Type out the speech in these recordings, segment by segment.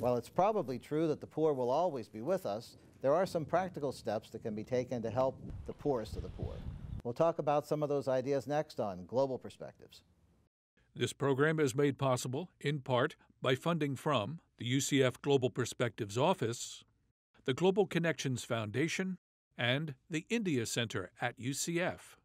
While it's probably true that the poor will always be with us, there are some practical steps that can be taken to help the poorest of the poor. We'll talk about some of those ideas next on Global Perspectives. This program is made possible, in part, by funding from the UCF Global Perspectives Office, the Global Connections Foundation, and the India Center at UCF.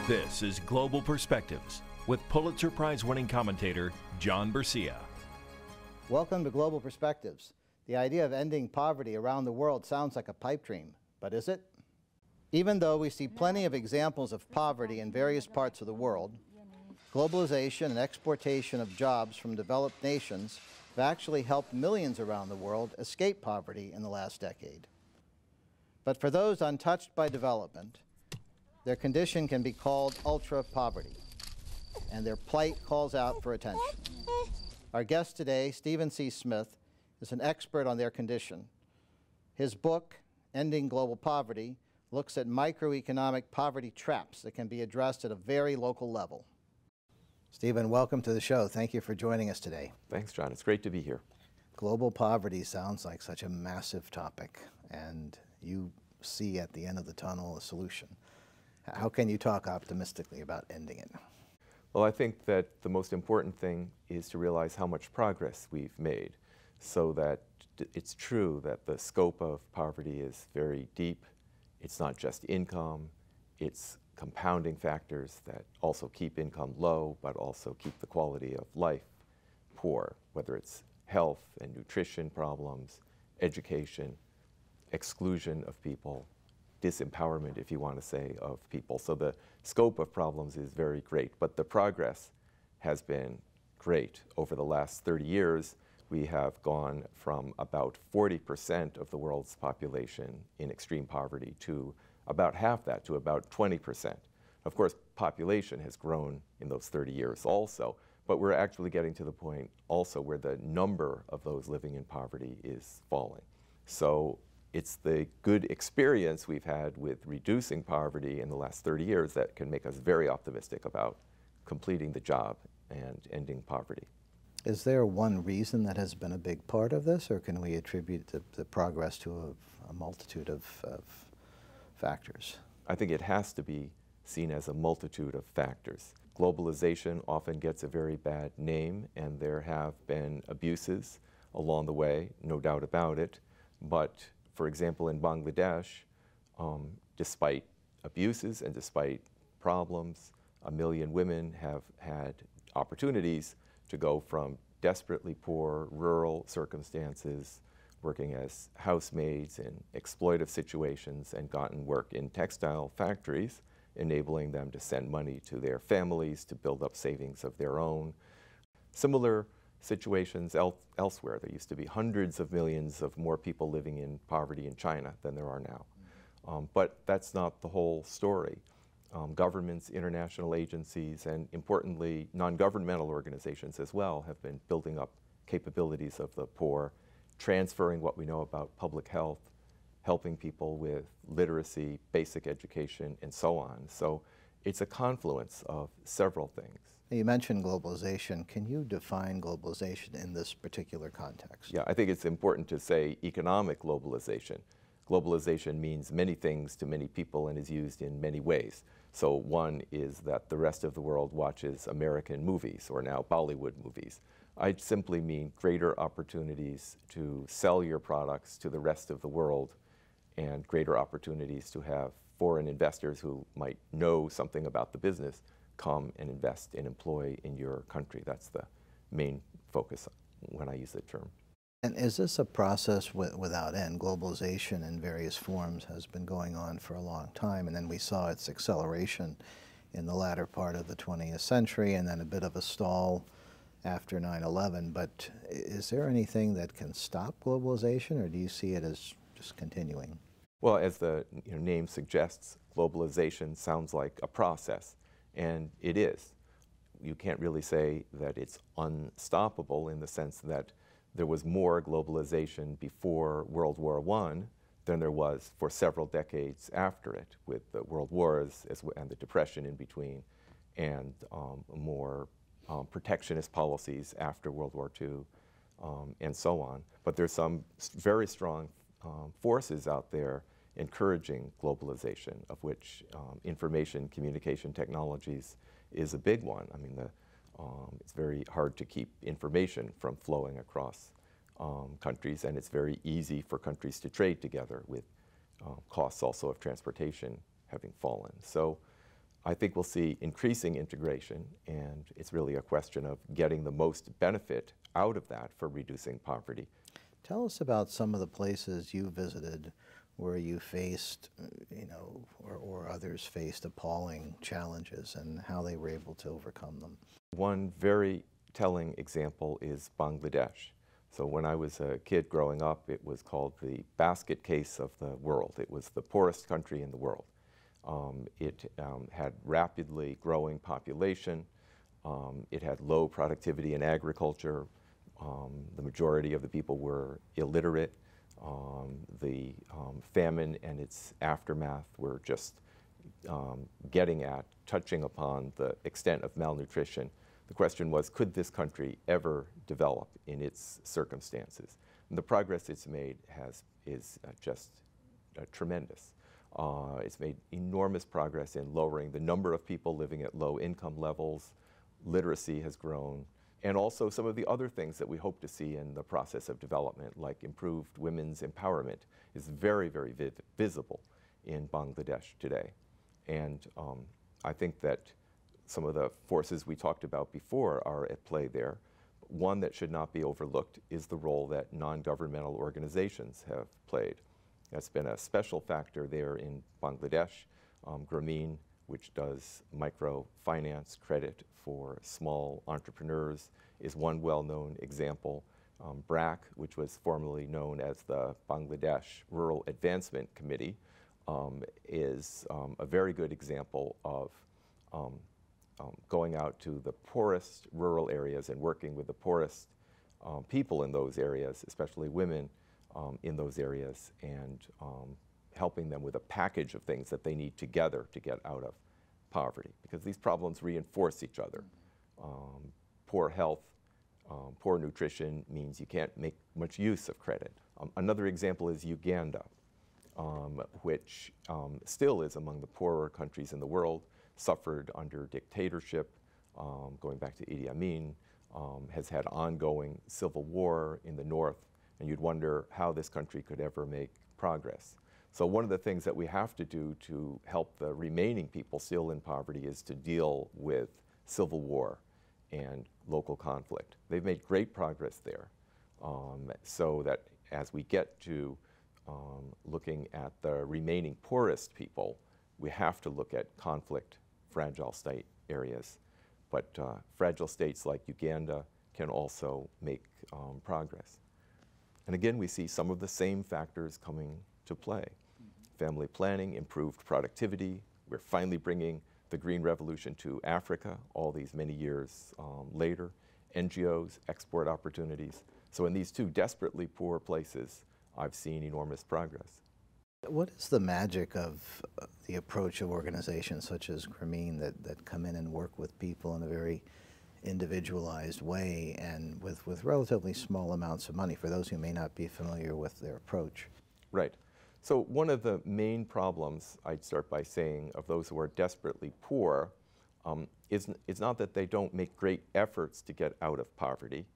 This is Global Perspectives with Pulitzer Prize-winning commentator John Bercia. Welcome to Global Perspectives. The idea of ending poverty around the world sounds like a pipe dream, but is it? Even though we see plenty of examples of poverty in various parts of the world, globalization and exportation of jobs from developed nations have actually helped millions around the world escape poverty in the last decade. But for those untouched by development, their condition can be called ultra-poverty, and their plight calls out for attention. Our guest today, Stephen C. Smith, is an expert on their condition. His book, Ending Global Poverty, looks at microeconomic poverty traps that can be addressed at a very local level. Stephen, welcome to the show. Thank you for joining us today. Thanks, John. It's great to be here. Global poverty sounds like such a massive topic, and you see at the end of the tunnel a solution. How can you talk optimistically about ending it? Well, I think that the most important thing is to realize how much progress we've made, so that it's true that the scope of poverty is very deep. It's not just income, it's compounding factors that also keep income low, but also keep the quality of life poor, whether it's health and nutrition problems, education, exclusion of people, disempowerment, if you want to say, of people. So the scope of problems is very great, but the progress has been great. Over the last 30 years, we have gone from about 40% of the world's population in extreme poverty to about half that, to about 20%. Of course, population has grown in those 30 years also, but we're actually getting to the point also where the number of those living in poverty is falling. So it's the good experience we've had with reducing poverty in the last 30 years that can make us very optimistic about completing the job and ending poverty. Is there one reason that has been a big part of this, or can we attribute the progress to a multitude of factors? I think it has to be seen as a multitude of factors. Globalization often gets a very bad name, and there have been abuses along the way, no doubt about it. But for example, in Bangladesh, despite abuses and despite problems, 1 million women have had opportunities to go from desperately poor rural circumstances, working as housemaids in exploitive situations, and gotten work in textile factories, enabling them to send money to their families to build up savings of their own. Similar situations elsewhere. There used to be hundreds of millions of more people living in poverty in China than there are now. But that's not the whole story. Governments, international agencies, and importantly, non-governmental organizations as well have been building up capabilities of the poor, transferring what we know about public health, helping people with literacy, basic education, and so on. So it's a confluence of several things. You mentioned globalization. Can you define globalization in this particular context? Yeah, I think it's important to say economic globalization. Globalization means many things to many people and is used in many ways. So one is that the rest of the world watches American movies, or now Bollywood movies. I simply mean greater opportunities to sell your products to the rest of the world, and greater opportunities to have foreign investors who might know something about the business come and invest and employ in your country. That's the main focus when I use the term. And is this a process without end? Globalization in various forms has been going on for a long time, and then we saw its acceleration in the latter part of the 20th century, and then a bit of a stall after 9/11. But is there anything that can stop globalization, or do you see it as just continuing? Well, as the name suggests, globalization sounds like a process, and it is. You can't really say that it's unstoppable in the sense that there was more globalization before World War I than there was for several decades after it, with the World Wars and the Depression in between, and more protectionist policies after World War II, and so on. But there's some very strong forces out there encouraging globalization, of which information communication technologies is a big one. I mean, it's very hard to keep information from flowing across countries, and it's very easy for countries to trade together, with costs also of transportation having fallen. So I think we'll see increasing integration, and it's really a question of getting the most benefit out of that for reducing poverty. Tell us about some of the places you visited where you faced, or others faced appalling challenges, and how they were able to overcome them. One very telling example is Bangladesh. So when I was a kid growing up, it was called the basket case of the world. It was the poorest country in the world. It had rapidly growing population. It had low productivity in agriculture. The majority of the people were illiterate. The famine and its aftermath were just touching upon the extent of malnutrition. The question was, could this country ever develop in its circumstances? And the progress it's made is just tremendous. It's made enormous progress in lowering the number of people living at low income levels. Literacy has grown. And also some of the other things that we hope to see in the process of development, like improved women's empowerment, is very, very visible in Bangladesh today. And I think that some of the forces we talked about before are at play there. One that should not be overlooked is the role that non-governmental organizations have played. That's been a special factor there in Bangladesh. Grameen, which does microfinance credit for small entrepreneurs, is one well-known example. BRAC, which was formerly known as the Bangladesh Rural Advancement Committee, is a very good example of going out to the poorest rural areas and working with the poorest people in those areas, especially women in those areas, and helping them with a package of things that they need together to get out of poverty, because these problems reinforce each other. Poor health, poor nutrition means you can't make much use of credit. Another example is Uganda, which still is among the poorer countries in the world, suffered under dictatorship, going back to Idi Amin, has had ongoing civil war in the north, and you'd wonder how this country could ever make progress. So one of the things that we have to do to help the remaining people still in poverty is to deal with civil war and local conflict. They've made great progress there, so that as we get to looking at the remaining poorest people, we have to look at conflict fragile state areas. But fragile states like Uganda can also make progress. And again, we see some of the same factors coming to play. Family planning, improved productivity. We're finally bringing the Green Revolution to Africa all these many years later. NGOs, export opportunities. So in these two desperately poor places, I've seen enormous progress. What is the magic of the approach of organizations such as Grameen that come in and work with people in a very individualized way and with relatively small amounts of money, for those who may not be familiar with their approach? Right. So one of the main problems, I'd start by saying, of those who are desperately poor is not that they don't make great efforts to get out of poverty,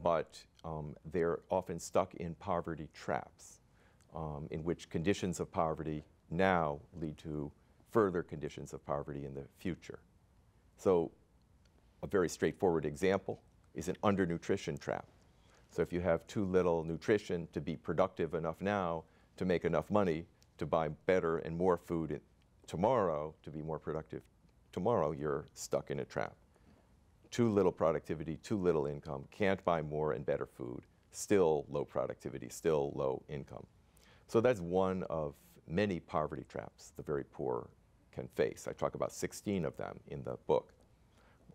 but they're often stuck in poverty traps, in which conditions of poverty now lead to further conditions of poverty in the future. So a very straightforward example is an undernutrition trap. So if you have too little nutrition to be productive enough now to make enough money to buy better and more food tomorrow to be more productive tomorrow, you're stuck in a trap. Too little productivity, too little income, can't buy more and better food, still low productivity, still low income. So that's one of many poverty traps the very poor can face. I talk about 16 of them in the book.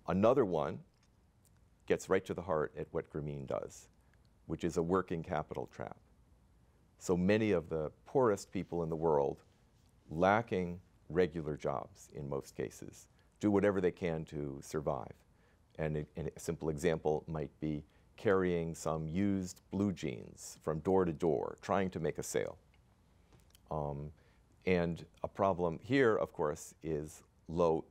Another one gets right to the heart at what Grameen does, which is a working capital trap. So many of the poorest people in the world, lacking regular jobs in most cases, do whatever they can to survive. And a simple example might be carrying some used blue jeans from door to door, trying to make a sale. And a problem here, of course, is low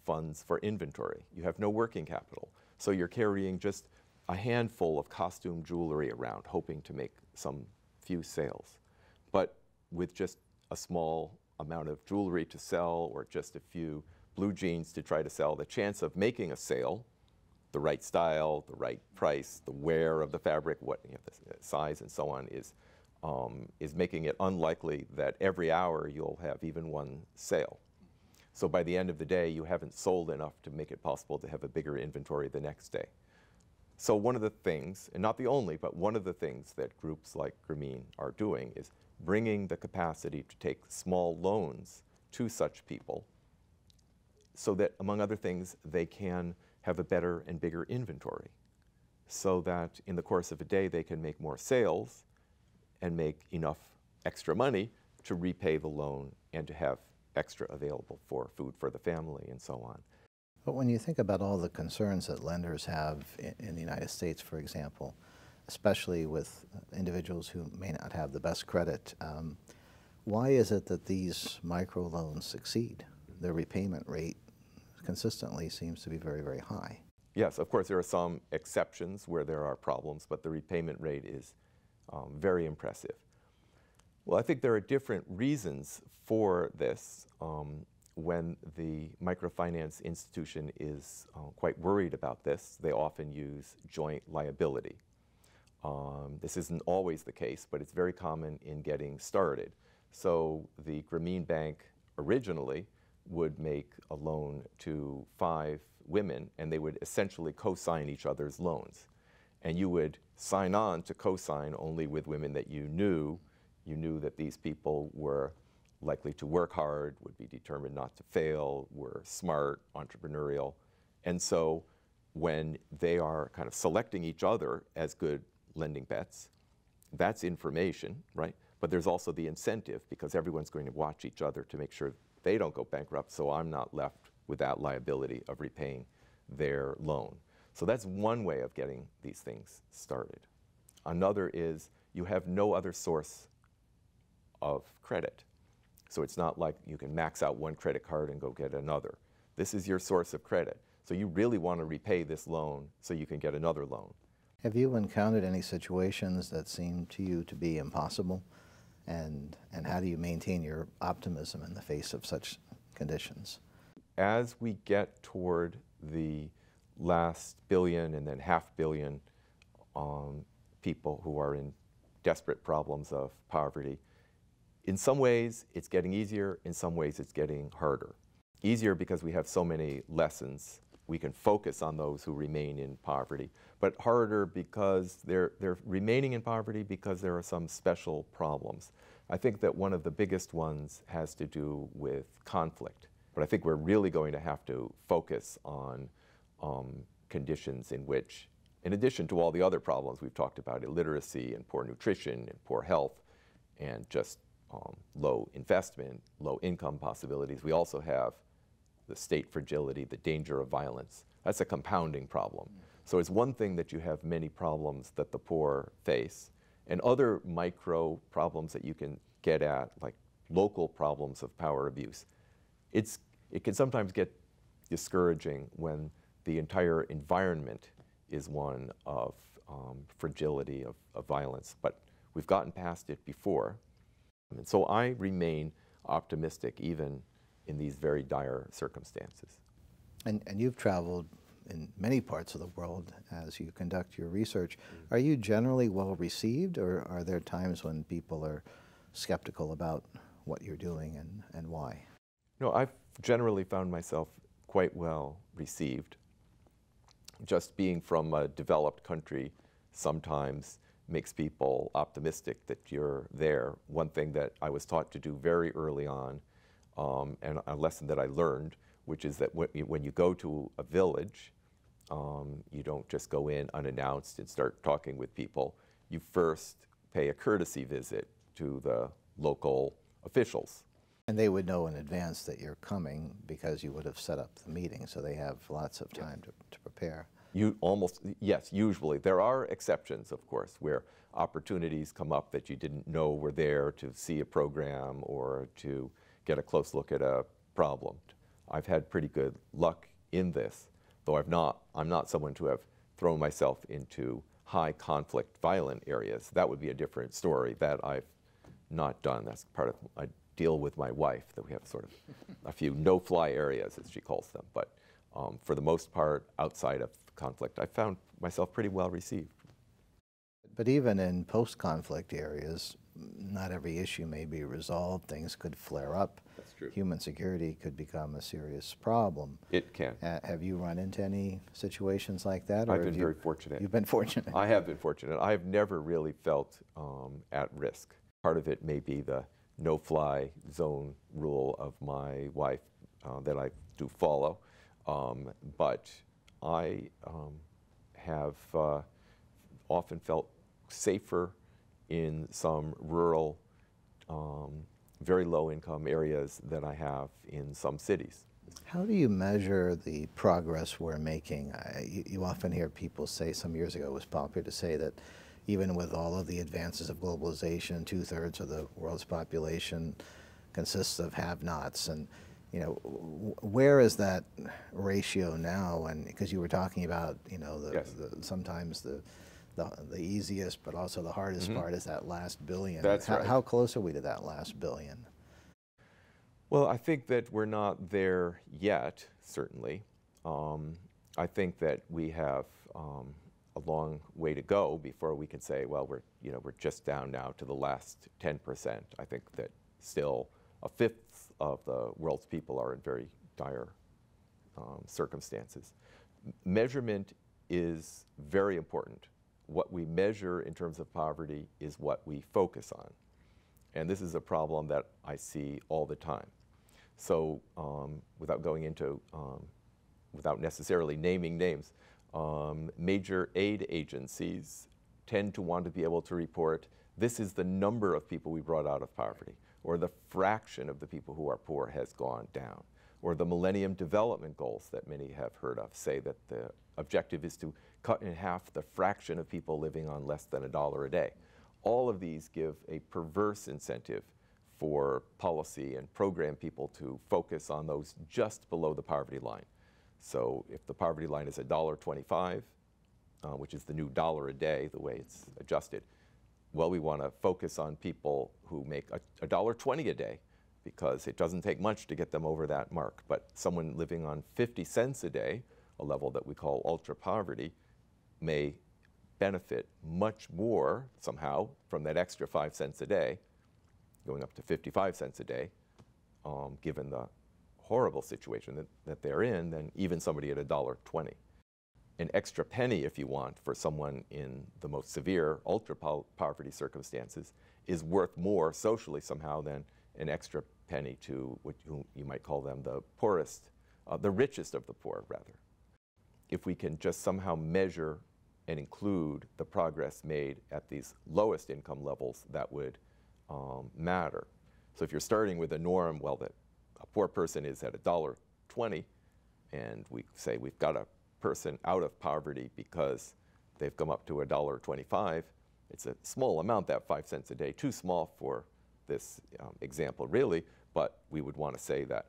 funds for inventory. You have no working capital. So you're carrying just a handful of costume jewelry around, hoping to make some few sales. But with just a small amount of jewelry to sell or just a few blue jeans to try to sell, the chance of making a sale, the right style, the right price, the wear of the fabric, what, you know, the size and so on, is making it unlikely that every hour you'll have even one sale. So by the end of the day, you haven't sold enough to make it possible to have a bigger inventory the next day. So one of the things, and not the only, but one of the things that groups like Grameen are doing is bringing the capacity to take small loans to such people so that, among other things, they can have a better and bigger inventory, so that in the course of a day they can make more sales and make enough extra money to repay the loan and to have extra available for food for the family and so on. But when you think about all the concerns that lenders have in the United States, for example, especially with individuals who may not have the best credit, why is it that these microloans succeed? Their repayment rate consistently seems to be very, very high. Yes, of course there are some exceptions where there are problems, but the repayment rate is very impressive. Well, I think there are different reasons for this. When the microfinance institution is quite worried about this, they often use joint liability. This isn't always the case, but it's very common in getting started. So the Grameen Bank originally would make a loan to 5 women, and they would essentially co-sign each other's loans. And you would sign on to co-sign only with women that you knew that these people were likely to work hard, would be determined not to fail, were smart, entrepreneurial. And so when they are kind of selecting each other as good lending bets, that's information, right? But there's also the incentive, because everyone's going to watch each other to make sure they don't go bankrupt, so I'm not left with that liability of repaying their loan. So that's one way of getting these things started. Another is you have no other source of credit. So it's not like you can max out one credit card and go get another. This is your source of credit. So you really want to repay this loan so you can get another loan. Have you encountered any situations that seem to you to be impossible? And how do you maintain your optimism in the face of such conditions? As we get toward the last billion and then half billion people who are in desperate problems of poverty, in some ways it's getting easier, in some ways it's getting harder. Easier because we have so many lessons. We can focus on those who remain in poverty, but harder because they're remaining in poverty because there are some special problems. I think that one of the biggest ones has to do with conflict, but I think we're really going to have to focus on conditions in which, in addition to all the other problems we've talked about, illiteracy and poor nutrition and poor health and just low investment, low income possibilities, we also have the state fragility, the danger of violence. That's a compounding problem. So it's one thing that you have many problems that the poor face, and other micro problems that you can get at, like local problems of power abuse. It can sometimes get discouraging when the entire environment is one of fragility, of violence, but we've gotten past it before. And so I remain optimistic even in these very dire circumstances. And you've traveled in many parts of the world as you conduct your research. Are you generally well received, or are there times when people are skeptical about what you're doing and why? No, I've generally found myself quite well received. Just being from a developed country sometimes makes people optimistic that you're there. One thing that I was taught to do very early on, and a lesson that I learned, which is that when you go to a village, You don't just go in unannounced and start talking with people. You first pay a courtesy visit to the local officials. And they would know in advance that you're coming because you would have set up the meeting, so they have lots of time to prepare. Yes, usually. There are exceptions, of course, where opportunities come up that you didn't know were there to see a program or to get a close look at a problem. I've had pretty good luck in this, though I'm not someone to have thrown myself into high conflict, violent areas. That would be a different story that I've not done. That's part of I deal with my wife, that we have sort of a few no-fly areas, as she calls them. But for the most part, outside of conflict, I found myself pretty well received. But even in post-conflict areas, not every issue may be resolved. Things could flare up. That's true. Human security could become a serious problem. It can. Have you run into any situations like that? I've been very fortunate. You've been fortunate. I have been fortunate. I have never really felt at risk. Part of it may be the no-fly zone rule of my wife that I do follow, but I have often felt safer in some rural, very low-income areas than I have in some cities. How do you measure the progress we're making? You often hear people say, some years ago it was popular to say that even with all of the advances of globalization, 2/3 of the world's population consists of have-nots. And you know, where is that ratio now? And because you were talking about, you know, sometimes the easiest, but also the hardest part is that last billion. That's right. How close are we to that last billion? Well, I think that we're not there yet, certainly. I think that we have a long way to go before we can say, well, we're just down now to the last 10%. I think that still a fifth of the world's people are in very dire circumstances. Measurement is very important. What we measure in terms of poverty is what we focus on. And this is a problem that I see all the time. So without going into, without necessarily naming names, major aid agencies tend to want to be able to report, this is the number of people we brought out of poverty, or the fraction of the people who are poor has gone down, or the Millennium Development Goals that many have heard of say that the objective is to cut in half the fraction of people living on less than $1 a day. All of these give a perverse incentive for policy and program people to focus on those just below the poverty line. So if the poverty line is $1.25, which is the new dollar a day, the way it's adjusted, well, we want to focus on people who make $1.20 a day, because it doesn't take much to get them over that mark. But someone living on 50 cents a day, a level that we call ultra-poverty, may benefit much more somehow from that extra 5 cents a day, going up to 55 cents a day, given the horrible situation that they're in, than even somebody at $1.20. An extra penny, if you want, for someone in the most severe ultra-poverty circumstances is worth more socially somehow than an extra penny to what you might call them the poorest, the richest of the poor, rather. If we can just somehow measure and include the progress made at these lowest income levels, that would matter. So if you're starting with a norm, well, that a poor person is at $1.20, and we say we've got a person out of poverty because they've come up to $1.25, it's a small amount, that 5 cents a day, too small for this example really, but we would want to say that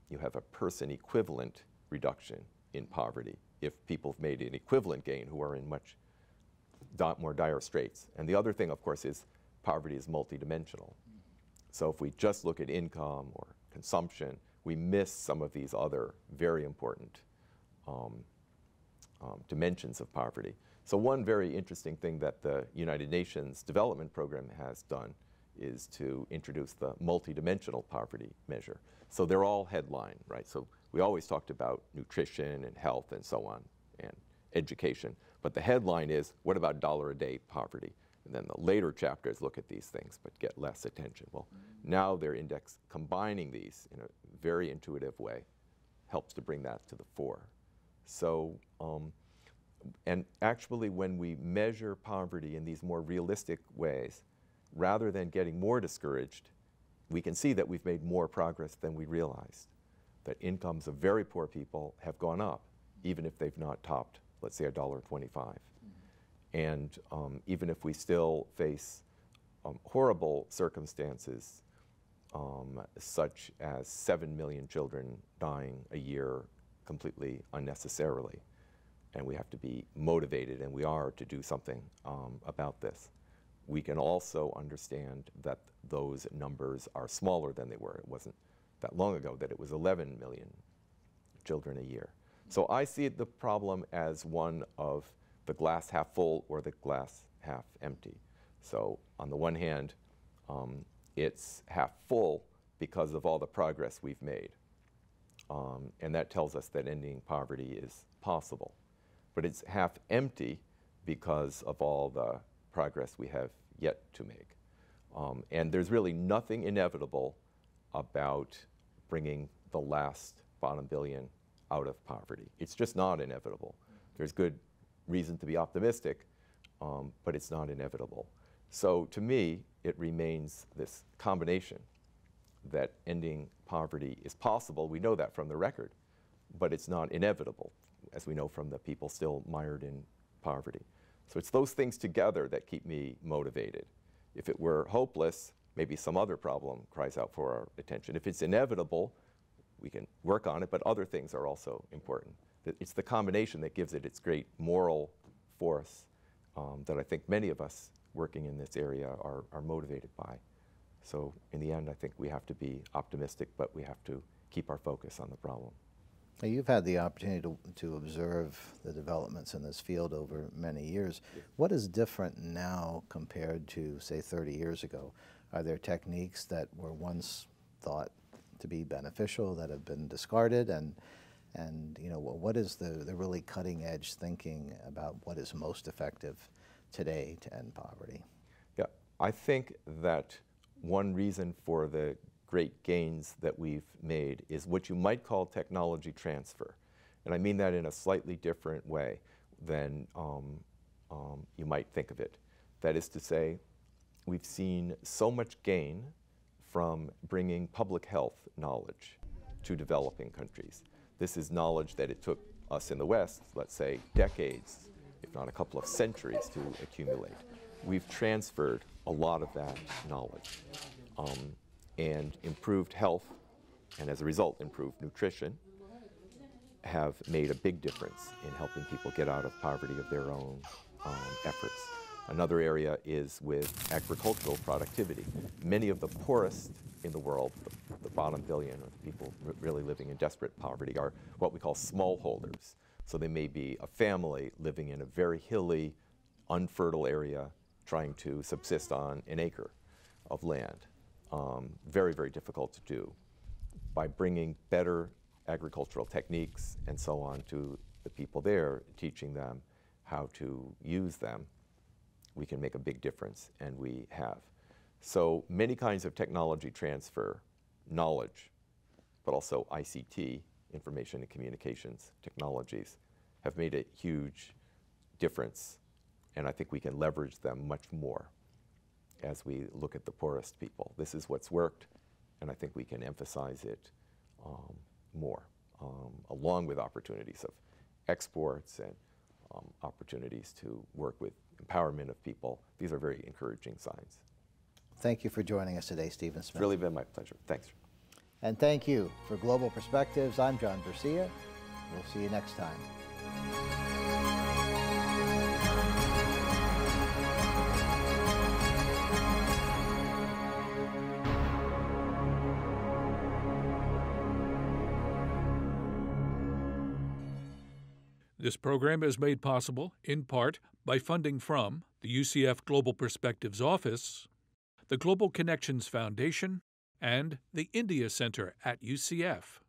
you have a person equivalent reduction in poverty if people have made an equivalent gain who are in much more dire straits. And the other thing, of course, is poverty is multidimensional. So if we just look at income or consumption, we miss some of these other very important dimensions of poverty. So one very interesting thing that the United Nations Development Program has done is to introduce the multidimensional poverty measure. So they're all headline, right? So we always talked about nutrition and health and so on, and education. But the headline is, what about dollar a day poverty? And then the later chapters look at these things but get less attention. Well, now their index, combining these in a very intuitive way, helps to bring that to the fore. So, and actually when we measure poverty in these more realistic ways, rather than getting more discouraged, we can see that we've made more progress than we realized. That incomes of very poor people have gone up, even if they've not topped, let's say, $1.25. And even if we still face horrible circumstances, such as 7 million children dying a year completely unnecessarily, and we have to be motivated, and we are, to do something about this. We can also understand that those numbers are smaller than they were. It wasn't that long ago that it was 11 million children a year. So I see the problem as one of the glass half full or the glass half empty. So on the one hand, it's half full because of all the progress we've made. And that tells us that ending poverty is possible. But it's half empty because of all the progress we have yet to make. And there's really nothing inevitable about bringing the last bottom billion out of poverty. It's just not inevitable. There's good reason to be optimistic, but it's not inevitable. So to me, it remains this combination that ending poverty is possible. We know that from the record, but it's not inevitable, as we know from the people still mired in poverty. So it's those things together that keep me motivated. If it were hopeless, maybe some other problem cries out for our attention. If it's inevitable, we can work on it, but other things are also important. It's the combination that gives it its great moral force that I think many of us working in this area are motivated by. So in the end, I think we have to be optimistic, but we have to keep our focus on the problem. Now, you've had the opportunity to observe the developments in this field over many years. Yes. What is different now compared to, say, 30 years ago? Are there techniques that were once thought to be beneficial that have been discarded? And you know, what is the really cutting edge thinking about what is most effective today to end poverty? Yeah, I think that one reason for the great gains that we've made is what you might call technology transfer. And I mean that in a slightly different way than you might think of it. That is to say, we've seen so much gain from bringing public health knowledge to developing countries. This is knowledge that it took us in the West, let's say, decades, if not a couple of centuries, to accumulate. We've transferred a lot of that knowledge. And improved health, and as a result, improved nutrition, have made a big difference in helping people get out of poverty of their own efforts. Another area is with agricultural productivity. Many of the poorest in the world, the bottom billion, or the people really living in desperate poverty, are what we call smallholders. So they may be a family living in a very hilly, unfertile area, trying to subsist on an acre of land. Very, very difficult to do. By bringing better agricultural techniques and so on to the people there, teaching them how to use them, we can make a big difference, and we have. So many kinds of technology transfer, knowledge, but also ICT, information and communications technologies, have made a huge difference, and I think we can leverage them much more as we look at the poorest people. This is what's worked, and I think we can emphasize it more, along with opportunities of exports and opportunities to work with empowerment of people. These are very encouraging signs. Thank you for joining us today, Stephen Smith. It's really been my pleasure. Thanks. And thank you. For Global Perspectives, I'm John Garcia. We'll see you next time. This program is made possible, in part, by funding from the UCF Global Perspectives Office, the Global Connections Foundation, and the India Center at UCF.